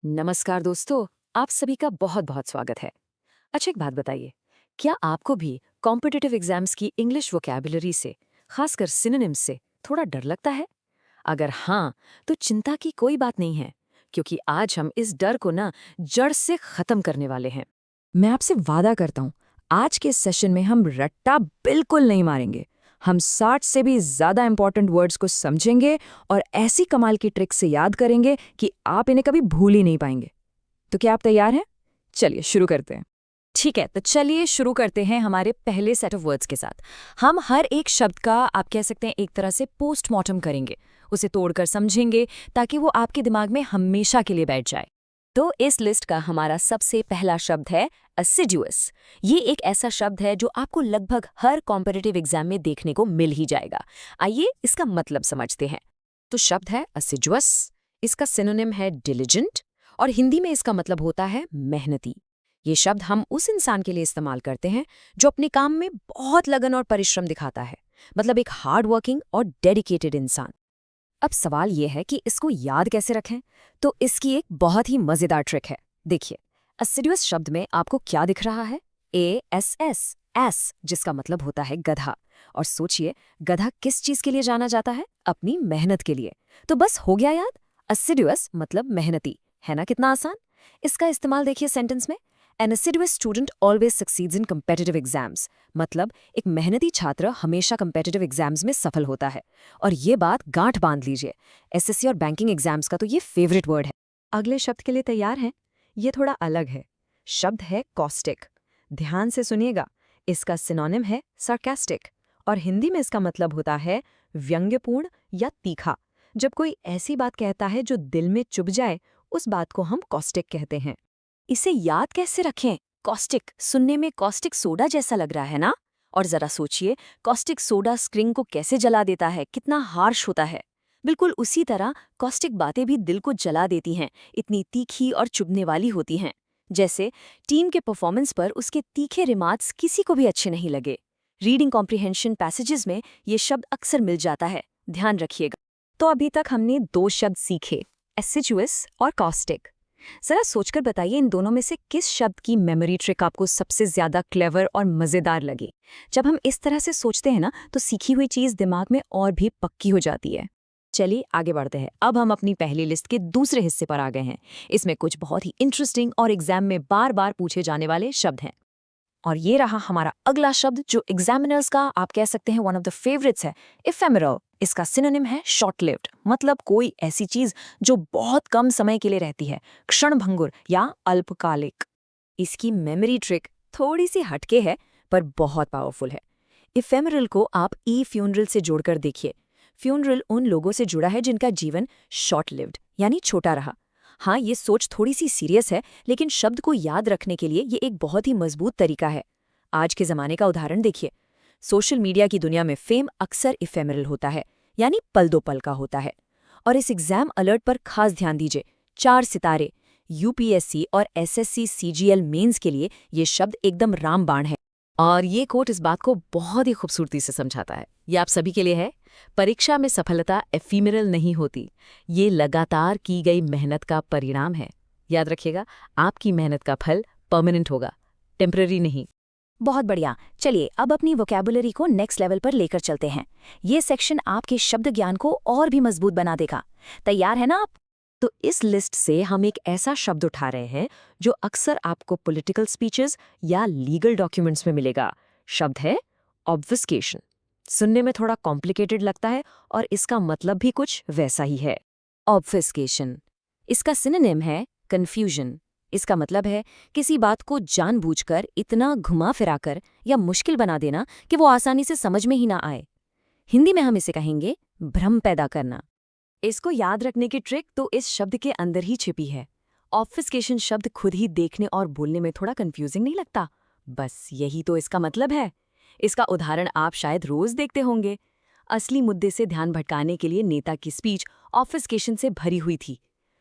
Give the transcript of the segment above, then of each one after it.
नमस्कार दोस्तों, आप सभी का बहुत बहुत स्वागत है। अच्छा, एक बात बताइए, क्या आपको भी कॉम्पिटिटिव एग्जाम्स की इंग्लिश वोकैबुलरी से, खासकर सिनोनिम्स से थोड़ा डर लगता है? अगर हाँ, तो चिंता की कोई बात नहीं है, क्योंकि आज हम इस डर को ना जड़ से खत्म करने वाले हैं। मैं आपसे वादा करता हूँ, आज के सेशन में हम रट्टा बिल्कुल नहीं मारेंगे। हम 60 से भी ज़्यादा इंपॉर्टेंट वर्ड्स को समझेंगे और ऐसी कमाल की ट्रिक से याद करेंगे कि आप इन्हें कभी भूल ही नहीं पाएंगे। तो क्या आप तैयार हैं? चलिए शुरू करते हैं। ठीक है, तो चलिए शुरू करते हैं हमारे पहले सेट ऑफ वर्ड्स के साथ। हम हर एक शब्द का, आप कह सकते हैं, एक तरह से पोस्टमार्टम करेंगे, उसे तोड़कर समझेंगे ताकि वो आपके दिमाग में हमेशा के लिए बैठ जाए। तो इस लिस्ट का हमारा सबसे पहला शब्द है असिडुअस। ये एक ऐसा शब्द है जो आपको लगभग हर कॉम्पिटिटिव एग्जाम में देखने को मिल ही जाएगा। आइए इसका मतलब समझते हैं। तो शब्द है असिडुअस, इसका सिनोनिम है डिलिजेंट और हिंदी में इसका मतलब होता है मेहनती। ये शब्द हम उस इंसान के लिए इस्तेमाल करते हैं जो अपने काम में बहुत लगन और परिश्रम दिखाता है, मतलब एक हार्ड वर्किंग और डेडिकेटेड इंसान। अब सवाल ये है कि इसको याद कैसे रखें, तो इसकी एक बहुत ही मजेदार ट्रिक है। देखिए, असिडुअस शब्द में आपको क्या दिख रहा है? ASS, एस, जिसका मतलब होता है गधा। और सोचिए, गधा किस चीज के लिए जाना जाता है? अपनी मेहनत के लिए। तो बस हो गया याद, असिडुअस मतलब मेहनती। है ना कितना आसान? इसका इस्तेमाल देखिए सेंटेंस में। An assiduous student always succeeds in competitive exams। मतलब एक मेहनती छात्र हमेशा competitive exams में सफल होता है। और ये बात गांठ बांध लीजिए, एसएससी और बैंकिंग एग्जाम्स का तो ये फेवरेट वर्ड है। अगले शब्द के लिए तैयार हैं? ये थोड़ा अलग है। शब्द है कॉस्टिक। ध्यान से सुनिएगा, इसका सिनोनिम है सार्कास्टिक और हिंदी में इसका मतलब होता है व्यंग्यपूर्ण या तीखा। जब कोई ऐसी बात कहता है जो दिल में चुभ जाए, उस बात को हम कॉस्टिक कहते हैं। इसे याद कैसे रखें? कॉस्टिक सुनने में कॉस्टिक सोडा जैसा लग रहा है ना? और जरा सोचिए, कॉस्टिक सोडा स्क्रीन को कैसे जला देता है, कितना हार्श होता है। बिल्कुल उसी तरह कॉस्टिक बातें भी दिल को जला देती हैं, इतनी तीखी और चुभने वाली होती हैं। जैसे टीम के परफॉर्मेंस पर उसके तीखे रिमार्क्स किसी को भी अच्छे नहीं लगे। रीडिंग कॉम्प्रिहेंशन पैसेजेस में ये शब्द अक्सर मिल जाता है, ध्यान रखिएगा। तो अभी तक हमने दो शब्द सीखे, एसिडुअस और कॉस्टिक। जरा सोचकर बताइए, इन दोनों में से किस शब्द की मेमोरी ट्रिक आपको सबसे ज्यादा क्लेवर और मजेदार लगी? जब हम इस तरह से सोचते हैं ना, तो सीखी हुई चीज दिमाग में और भी पक्की हो जाती है। चलिए आगे बढ़ते हैं। अब हम अपनी पहली लिस्ट के दूसरे हिस्से पर आ गए हैं। इसमें कुछ बहुत ही इंटरेस्टिंग और एग्जाम में बार बार पूछे जाने वाले शब्द हैं। और ये रहा हमारा अगला शब्द जो एग्जामिनर्स का, आप कह सकते हैं, वन ऑफ द फेवरेट्स है, इफेमेरल। इसका सिनोनिम है शॉर्ट लिव्ड, मतलब कोई ऐसी चीज जो बहुत कम समय के लिए रहती है, क्षणभंगुर या अल्पकालिक। इसकी मेमोरी ट्रिक थोड़ी सी हटके है, पर बहुत पावरफुल है। इफेमेरल को आप ई फ्यूनरल से जोड़कर देखिए। फ्यूनरल उन लोगों से जुड़ा है जिनका जीवन शॉर्ट लिव्ड यानी छोटा रहा। हाँ, ये सोच थोड़ी सी सीरियस है, लेकिन शब्द को याद रखने के लिए ये एक बहुत ही मजबूत तरीका है। आज के ज़माने का उदाहरण देखिए। सोशल मीडिया की दुनिया में फेम अक्सर इफेमेरल होता है, यानी पल दो पल का होता है। और इस एग्जाम अलर्ट पर खास ध्यान दीजिए। 4 सितारे, यूपीएससी और एसएससी सीजीएल मेंस के लिए ये शब्द एकदम रामबाण है। और ये कोट इस बात को बहुत ही खूबसूरती से समझाता है। ये आप सभी के लिए है। परीक्षा में सफलता एफीमेरल नहीं होती, ये लगातार की गई मेहनत का परिणाम है। याद रखिएगा, आपकी मेहनत का फल परमानेंट होगा, टेम्पररी नहीं। बहुत बढ़िया। चलिए अब अपनी वोकैबुलरी को नेक्स्ट लेवल पर लेकर चलते हैं। ये सेक्शन आपके शब्द ज्ञान को और भी मजबूत बना देगा। तैयार है ना आप? तो इस लिस्ट से हम एक ऐसा शब्द उठा रहे हैं जो अक्सर आपको पॉलिटिकल स्पीचेस या लीगल डॉक्यूमेंट्स में मिलेगा। शब्द है ऑब्फस्केशन। सुनने में थोड़ा कॉम्प्लिकेटेड लगता है और इसका मतलब भी कुछ वैसा ही है। ऑब्फस्केशन, इसका सिनोनिम है कन्फ्यूजन। इसका मतलब है किसी बात को जानबूझकर इतना घुमा फिराकर या मुश्किल बना देना कि वो आसानी से समझ में ही ना आए। हिंदी में हम इसे कहेंगे भ्रम पैदा करना। इसको याद रखने की ट्रिक तो इस शब्द के अंदर ही छिपी है। ऑब्फस्केशन शब्द खुद ही देखने और बोलने में थोड़ा कंफ्यूजिंग नहीं लगता? बस यही तो इसका मतलब है। इसका उदाहरण आप शायद रोज देखते होंगे। असली मुद्दे से ध्यान भटकाने के लिए नेता की स्पीच ऑब्फस्केशन से भरी हुई थी।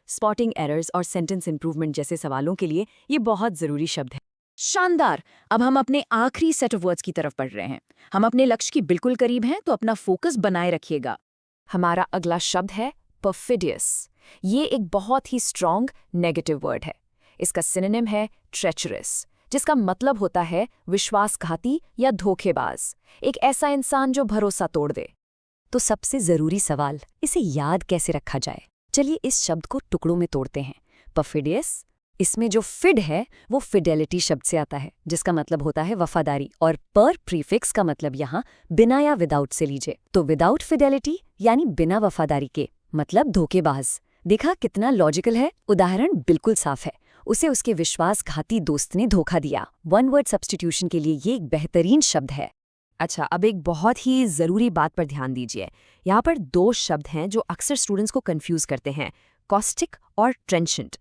स्पॉटिंग एरर्स और सेंटेंस इंप्रूवमेंट जैसे सवालों के लिए ये बहुत जरूरी शब्द है। शानदार। अब हम अपने आखिरी सेट ऑफ वर्ड्स की तरफ बढ़ रहे हैं। हम अपने लक्ष्य की बिल्कुल करीब हैं, तो अपना फोकस बनाए रखिएगा। हमारा अगला शब्द है परफिडियस। ये एक बहुत ही स्ट्रॉन्ग नेगेटिव वर्ड है। इसका सिनोनिम है ट्रेचरस, जिसका मतलब होता है विश्वासघाती या धोखेबाज, एक ऐसा इंसान जो भरोसा तोड़ दे। तो सबसे ज़रूरी सवाल, इसे याद कैसे रखा जाए? चलिए इस शब्द को टुकड़ों में तोड़ते हैं। परफिडियस, इसमें जो फिड है वो फिडेलिटी शब्द से आता है, जिसका मतलब होता है वफादारी, और पर प्रीफिक्स का मतलब यहाँ बिना या विदाउट से लीजिए। तो विदाउट फिडेलिटी यानी बिना वफादारी के, मतलब धोखेबाज। देखा कितना लॉजिकल है? उदाहरण बिल्कुल साफ है। उसे उसके विश्वासघाती दोस्त ने धोखा दिया। वन वर्ड सब्स्टिट्यूशन के लिए ये एक बेहतरीन शब्द है। अच्छा, अब एक बहुत ही ज़रूरी बात पर ध्यान दीजिए। यहाँ पर दो शब्द हैं जो अक्सर स्टूडेंट्स को कंफ्यूज करते हैं, कॉस्टिक और ट्रेंशेंट।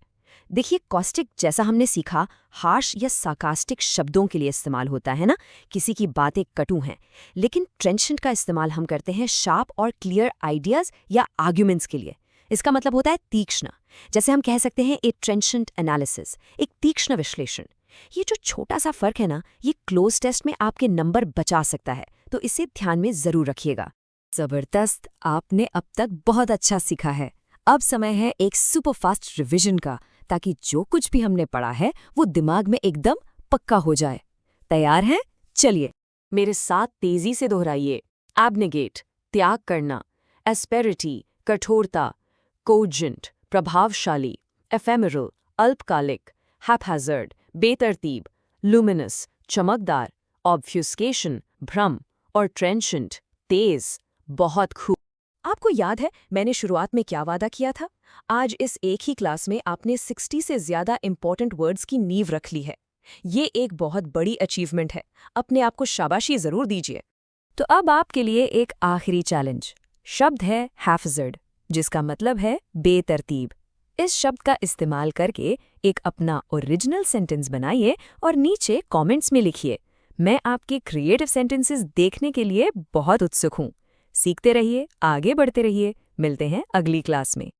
देखिए, कॉस्टिक जैसा हमने सीखा हार्श या सार्कास्टिक शब्दों के लिए इस्तेमाल होता है ना, किसी की बातें कटु हैं। लेकिन ट्रेंशेंट का इस्तेमाल हम करते हैं शार्प और क्लियर आइडियाज़ या आर्ग्यूमेंट्स के लिए। इसका मतलब होता है तीक्ष्ण। जैसे हम कह सकते हैं ए ट्रेंशेंट एनालिसिस, एक तीक्ष्ण विश्लेषण। ये जो छोटा सा फर्क है ना, ये क्लोज टेस्ट में आपके नंबर बचा सकता है, तो इसे ध्यान में जरूर रखिएगा। जबरदस्त, आपने अब तक बहुत अच्छा सीखा है। अब समय है एक सुपरफास्ट रिवीजन का, ताकि जो कुछ भी हमने पढ़ा है वो दिमाग में एकदम पक्का हो जाए। तैयार हैं? चलिए मेरे साथ तेजी से दोहराइए। एब्नेगेट, त्याग करना। एस्पेरिटी, कठोरता। कोजेंट, प्रभावशाली। एफेमेरल, अल्पकालिक। हैपहैज़र्ड, बेतरतीब। लुमिनस, चमकदार। ऑब्फ्यूस्केशन, भ्रम। और ट्रेंशेंट, तेज। बहुत खूब। आपको याद है मैंने शुरुआत में क्या वादा किया था? आज इस एक ही क्लास में आपने 60 से ज्यादा इंपॉर्टेंट वर्ड्स की नींव रख ली है। ये एक बहुत बड़ी अचीवमेंट है। अपने आप को शाबाशी जरूर दीजिए। तो अब आपके लिए एक आखिरी चैलेंज। शब्द है हैपहैज़र्ड, जिसका मतलब है बेतरतीब। इस शब्द का इस्तेमाल करके एक अपना ओरिजिनल सेंटेंस बनाइए और नीचे कमेंट्स में लिखिए। मैं आपके क्रिएटिव सेंटेंसेस देखने के लिए बहुत उत्सुक हूँ। सीखते रहिए, आगे बढ़ते रहिए। मिलते हैं अगली क्लास में।